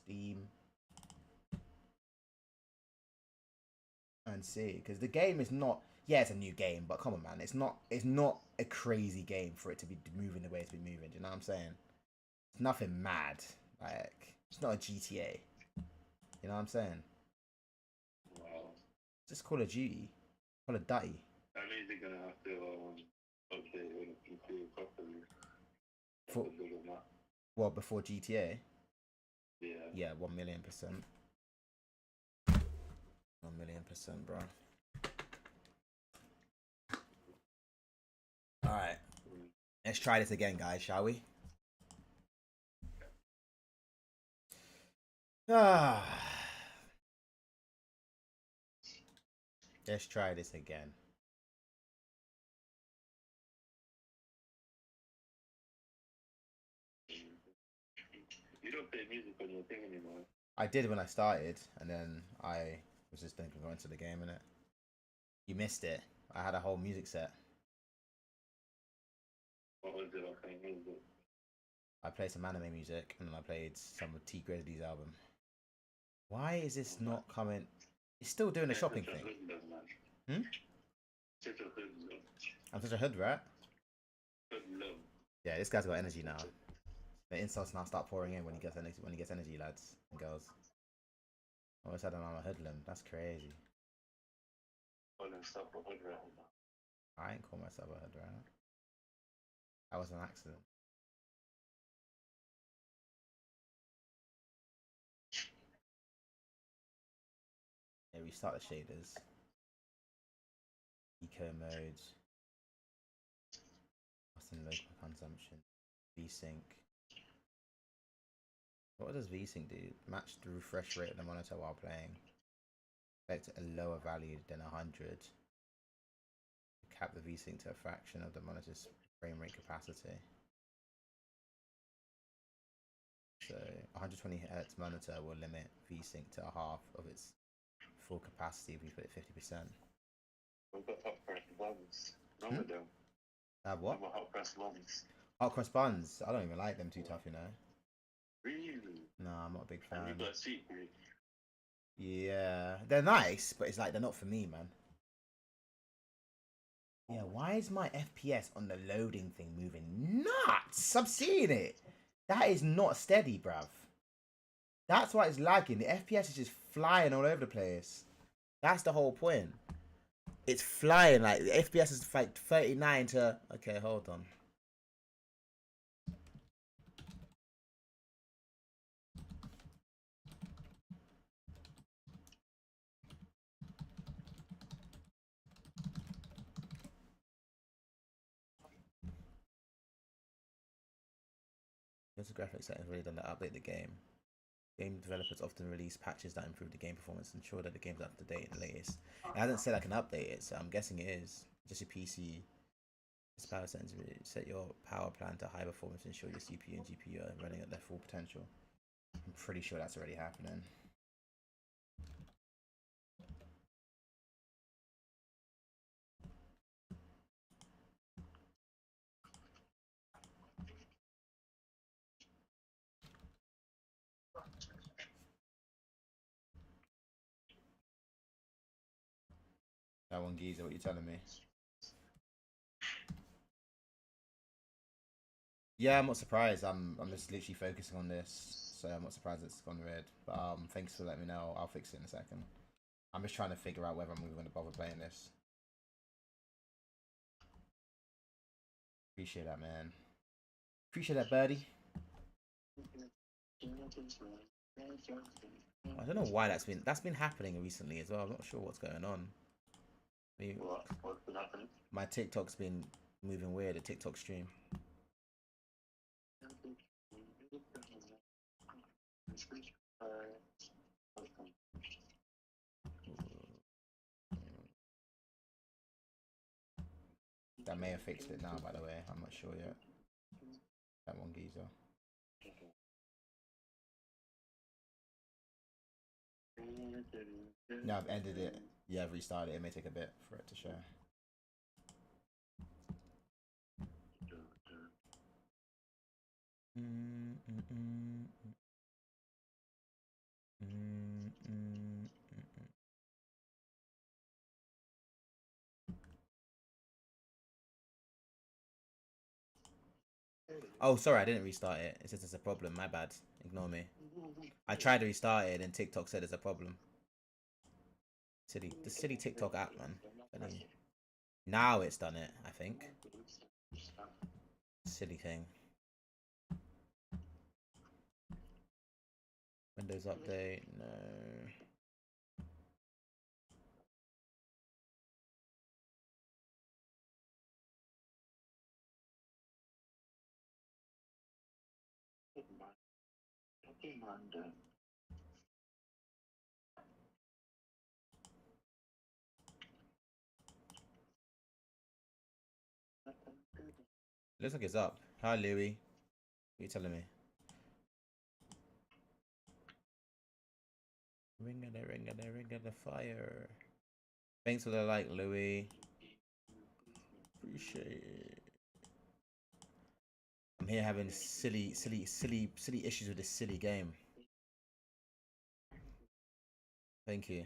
Steam and see, because the game is not. Yeah, it's a new game, but come on, man, it's not. It's not a crazy game for it to be moving the way it's been moving. Do you know what I'm saying? It's nothing mad. Like it's not a GTA. You know what I'm saying? Wow. It's just Call of Duty, Call of Duty. That means they're gonna have to update when it can properly. For well, before GTA. Yeah. Yeah, 1,000,000%. 1,000,000%, bro. All right, let's try this again, guys, shall we? Ah, let's try this again. You don't play music on your thing anymore. I did when I started, and then I was just thinking going to the game, innit? You missed it. I had a whole music set. What was it? What kind of music? I played some anime music, and then I played some of T Grizzly's album. Why is this not coming? It's still doing the shopping thing. Hmm? I'm such a hood rat. Yeah, this guy's got energy now. The insults now start pouring in when he gets energy, lads and girls. I always said I'm a hoodlum. That's crazy. I ain't call myself a hood rat. That was an accident. Yeah, restart the shaders. Eco mode. Custom local consumption. VSync. What does VSync do? Match the refresh rate of the monitor while playing. Expect a lower value than 100. Cap the VSync to a fraction of the monitor's frame rate capacity. So 120Hz monitor will limit VSync to a half of its full capacity if we put it 50%. We've got hot press buns. None of them. Have what? Hot press buns. Hot cross buns. I don't even like them too tough, you know. Really? No, I'm not a big fan. And you got sweet green. Yeah, they're nice, but it's like they're not for me, man. Yeah, why is my FPS on the loading thing moving nuts? I'm seeing it. That is not steady, bruv. That's why it's lagging. The FPS is just flying all over the place. That's the whole point. It's flying. Like, the FPS is like 39 to... Okay, hold on. Once the graphics settings really done to update the game. Game developers often release patches that improve the game performance and ensure that the game's up to date and latest. It hasn't said I can update it, so I'm guessing it is. Just your PC. This power settings, set your power plan to high performance to ensure your CPU and GPU are running at their full potential. I'm pretty sure that's already happening. That one geezer, what you telling me? Yeah, I'm not surprised. I'm just literally focusing on this, so I'm not surprised it's gone red. But thanks for letting me know. I'll fix it in a second. I'm just trying to figure out whether I'm even going to bother playing this. Appreciate that, man. Appreciate that, birdie. I don't know why that's been happening recently as well. I'm not sure what's going on. Maybe What's been happening? my TikTok's been moving weird. The TikTok stream. That may have fixed it now, by the way. I'm not sure yet. That one geezer. No, I've ended it. Yeah, I've restarted it. It may take a bit for it to show. Oh, sorry, I didn't restart it. It says there's a problem. My bad. Ignore me. I tried to restart it and TikTok said there's a problem. The silly TikTok app, man. Now it's done it, I think. Silly thing. Windows update, no. Looks like it's up. Hi, Louis. What are you telling me? Ring of the fire. Thanks for the like, Louis. Appreciate it. I'm here having silly issues with this silly game. Thank you.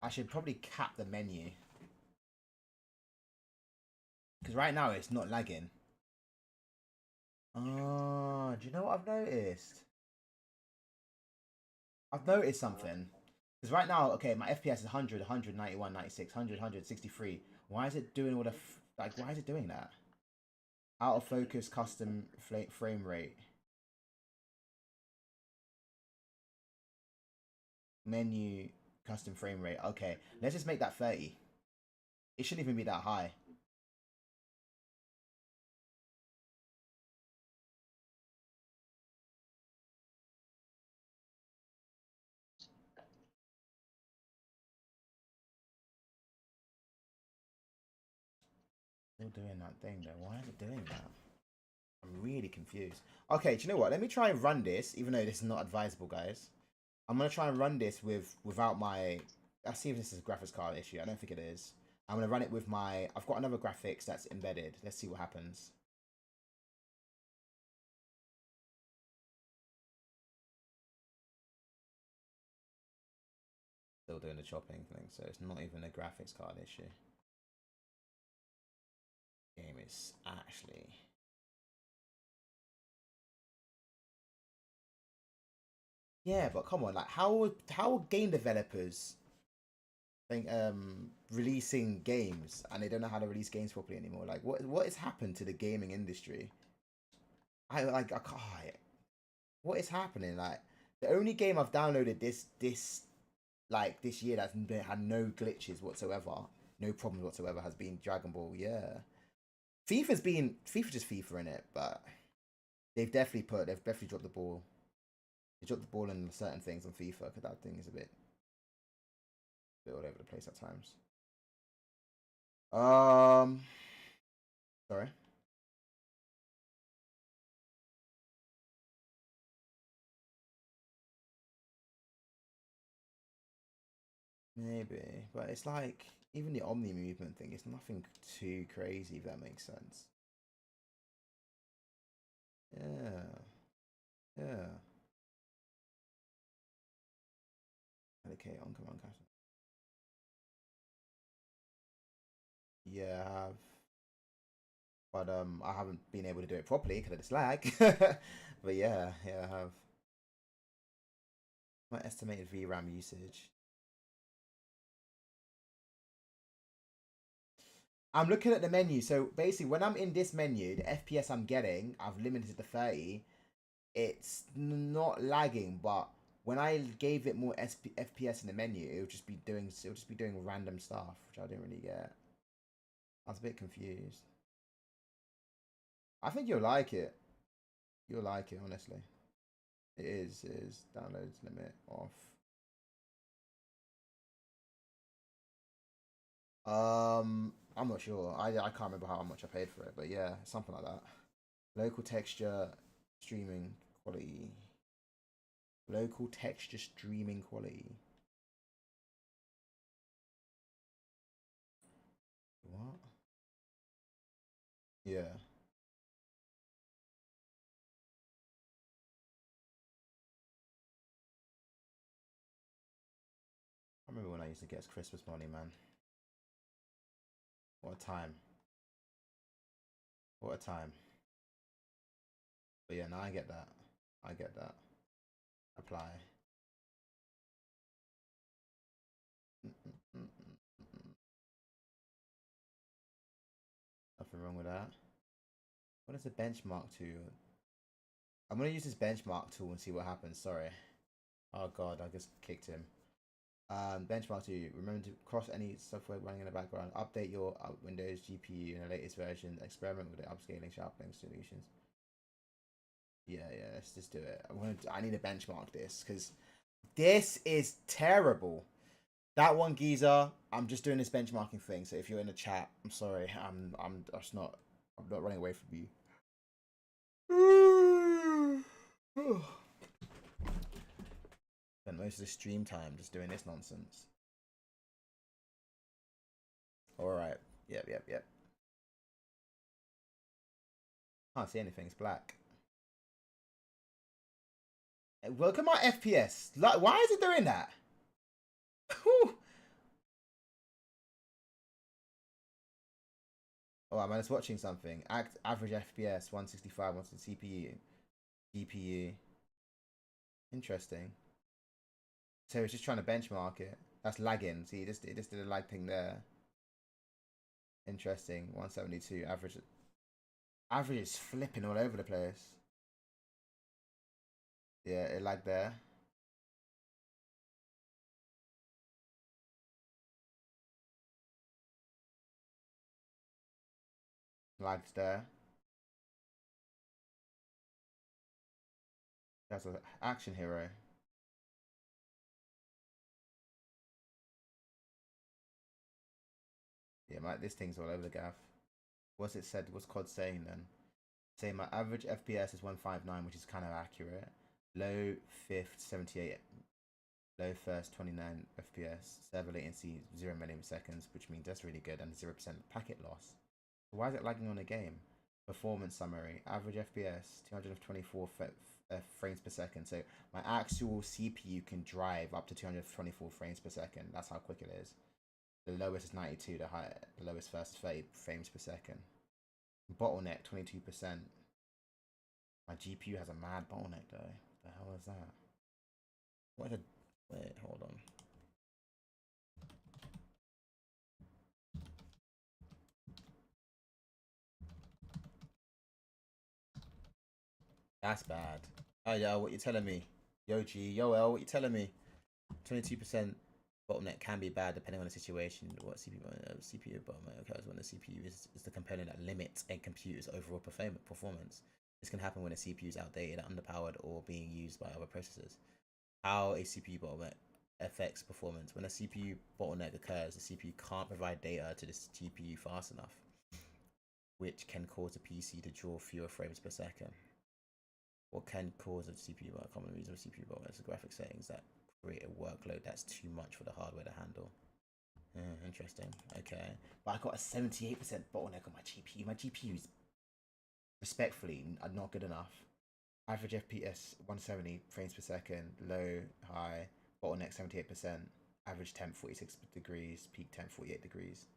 I should probably cap the menu. Because right now it's not lagging. Oh, do you know what I've noticed? I've noticed something. Because right now, okay, my FPS is 100, 191, 96, 100, 163. Why is it doing all the... why is it doing that? Out of focus, custom frame rate. Menu, custom frame rate. Okay, let's just make that 30. It shouldn't even be that high. Still doing that thing though. Why is it doing that? I'm really confused. Okay, do you know what? Let me try and run this, even though this is not advisable, guys. I'm gonna try and run this without my... Let's see if this is a graphics card issue. I don't think it is. I'm gonna run it with my... I've got another graphics that's embedded. Let's see what happens. Still doing the chopping thing, so it's not even a graphics card issue. Game is actually... Yeah, but come on, like how are game developers think releasing games and they don't know how to release games properly anymore? Like what has happened to the gaming industry? I can't. What is happening? Like the only game I've downloaded this year that's had no glitches whatsoever, no problems whatsoever has been Dragon Ball. Yeah, FIFA just FIFA in it, but they've definitely dropped the ball. They dropped the ball in certain things on FIFA because that thing is a bit all over the place at times. Sorry. Maybe, but it's like even the Omni movement thing. It's nothing too crazy, if that makes sense. Yeah, yeah. Okay, on come on, Cash. Yeah, I have, but I haven't been able to do it properly because of this lag. But yeah, I have. My estimated VRAM usage. I'm looking at the menu. So basically, when I'm in this menu, the FPS I'm getting, I've limited to 30. It's not lagging, but when I gave it more FPS in the menu, it would just be doing random stuff, which I didn't really get. I was a bit confused. I think you'll like it. You'll like it, honestly. It is downloads limit off. I'm not sure. I can't remember how much I paid for it, but yeah, something like that. Local texture streaming quality. Local texture streaming quality. What? Yeah. I remember when I used to get his Christmas money, man. What a time. What a time. But yeah, no, I get that. I get that. Apply. Nothing wrong with that. What is the benchmark tool? I'm gonna use this benchmark tool and see what happens. Sorry. Oh god, I just kicked him. Benchmark tool. Remember to cross any software running in the background. Update your Windows GPU in the latest version. Experiment with the upscaling, sharpening solutions. Yeah, let's just do it. I need to benchmark this because this is terrible. That one, geezer. I'm just doing this benchmarking thing. So if you're in the chat, I'm sorry. I'm not running away from you. Spent most of the stream time just doing this nonsense. All right. Yep. Can't see anything. It's black. Look at my FPS. Like, why is it doing that? Oh, I'm just watching something. Average FPS 165 on the CPU. GPU. Interesting. So it's just trying to benchmark it. That's lagging. See, it just did a lag thing there. Interesting. 172 average. Average is flipping all over the place. Yeah, it lagged there. Lagged there. That's an action hero. Yeah, this thing's all over the gaff. What's it said? What's COD saying then? Say my average FPS is 159, which is kind of accurate. Low fifth 78. Low first 29 FPS. Server latency 0 milliseconds, which means that's really good, and 0% packet loss. Why is it lagging on a game? Performance summary. Average FPS 224 frames per second. So my actual CPU can drive up to 224 frames per second. That's how quick it is. The lowest is 92. The lowest first 30 frames per second. Bottleneck 22%. My GPU has a mad bottleneck though. What the hell is that? Wait, hold on. That's bad. Oh yeah, what you telling me? Yo G, yo L, what you telling me? 22% bottleneck can be bad depending on the situation. What CPU bottleneck occurs when the CPU is the component that limits a computer's overall performance. This can happen when a CPU is outdated, underpowered, or being used by other processors. How a CPU bottleneck affects performance. When a CPU bottleneck occurs, the CPU can't provide data to the GPU fast enough, which can cause a PC to draw fewer frames per second. What can cause a CPU bottleneck? Common reason for CPU bottlenecks are graphic settings that create a workload that's too much for the hardware to handle. Interesting. Okay, but I got a 78% bottleneck on my GPU. My GPU is respectfully not good enough. Average FPS 170 frames per second, low, high, bottleneck 78%, average temp 46 degrees, peak temp 48 degrees.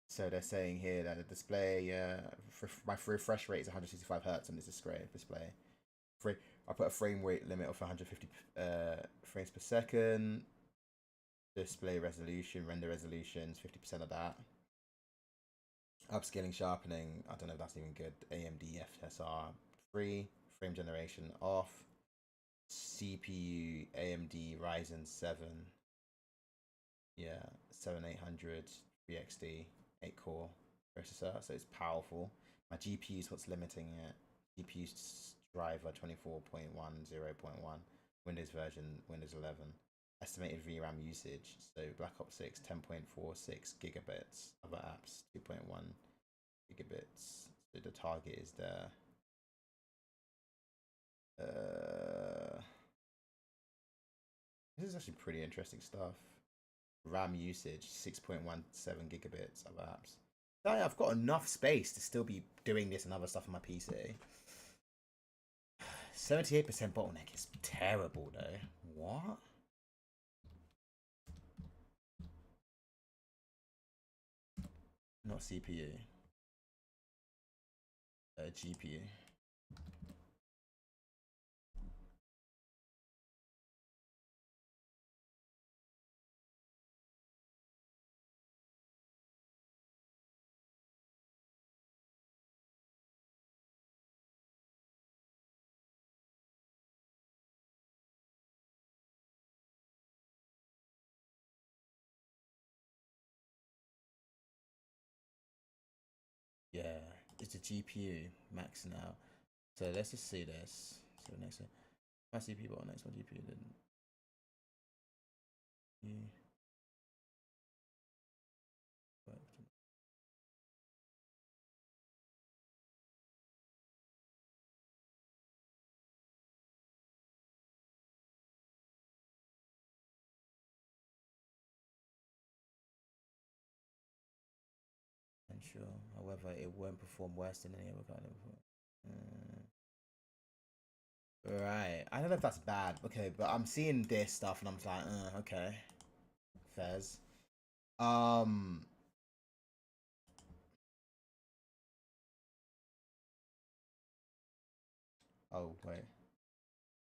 So they're saying here that the display, my refresh rate is 165 hertz on this display. I put a frame rate limit of 150 frames per second. Display resolution, render resolutions, 50% of that. Upscaling, sharpening, I don't know if that's even good. AMD FSR 3. Frame generation off. CPU AMD Ryzen 7. Yeah, 7800 3XD 8 core processor, so it's powerful. My GPU is what's limiting it. GPU driver 24.1 0.1. Windows version Windows 11. Estimated VRAM usage. So Black Ops 6 10.46 gigabits. Other apps 2.1 gigabits. So the target is there. This is actually pretty interesting stuff. RAM usage 6.17 gigabits of apps. I've got enough space to still be doing this and other stuff on my PC. 78% bottleneck is terrible though. What? Not CPU. GPU. Yeah, it's a GPU max now. So let's just see this. So next one, my CPU button, next one GPU. Then sure. However, it won't perform worse than any other kind of. Right. I don't know if that's bad. Okay, but I'm seeing this stuff and I'm like, okay, Fez. Oh wait.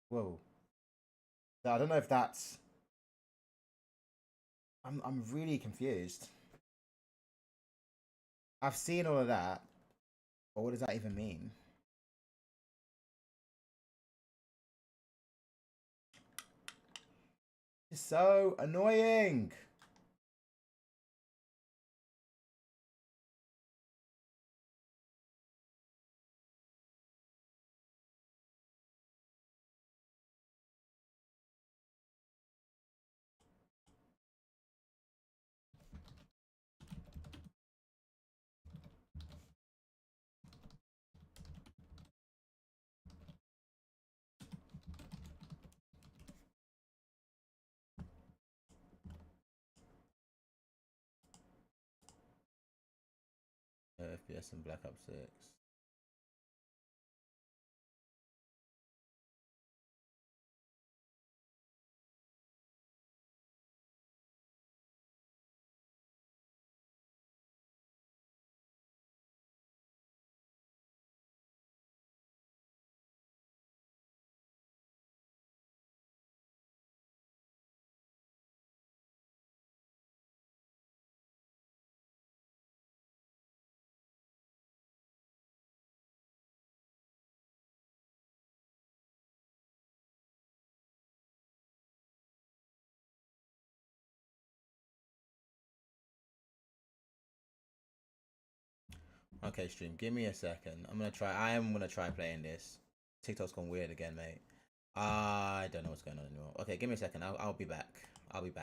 Whoa. So I don't know if that's. I'm really confused. I've seen all of that, but what does that even mean? It's so annoying. FPS and Black Ops 6. Okay, stream. Give me a second. I am gonna try playing this. TikTok's gone weird again, mate. I don't know what's going on anymore. Okay, give me a second. I'll be back. I'll be back.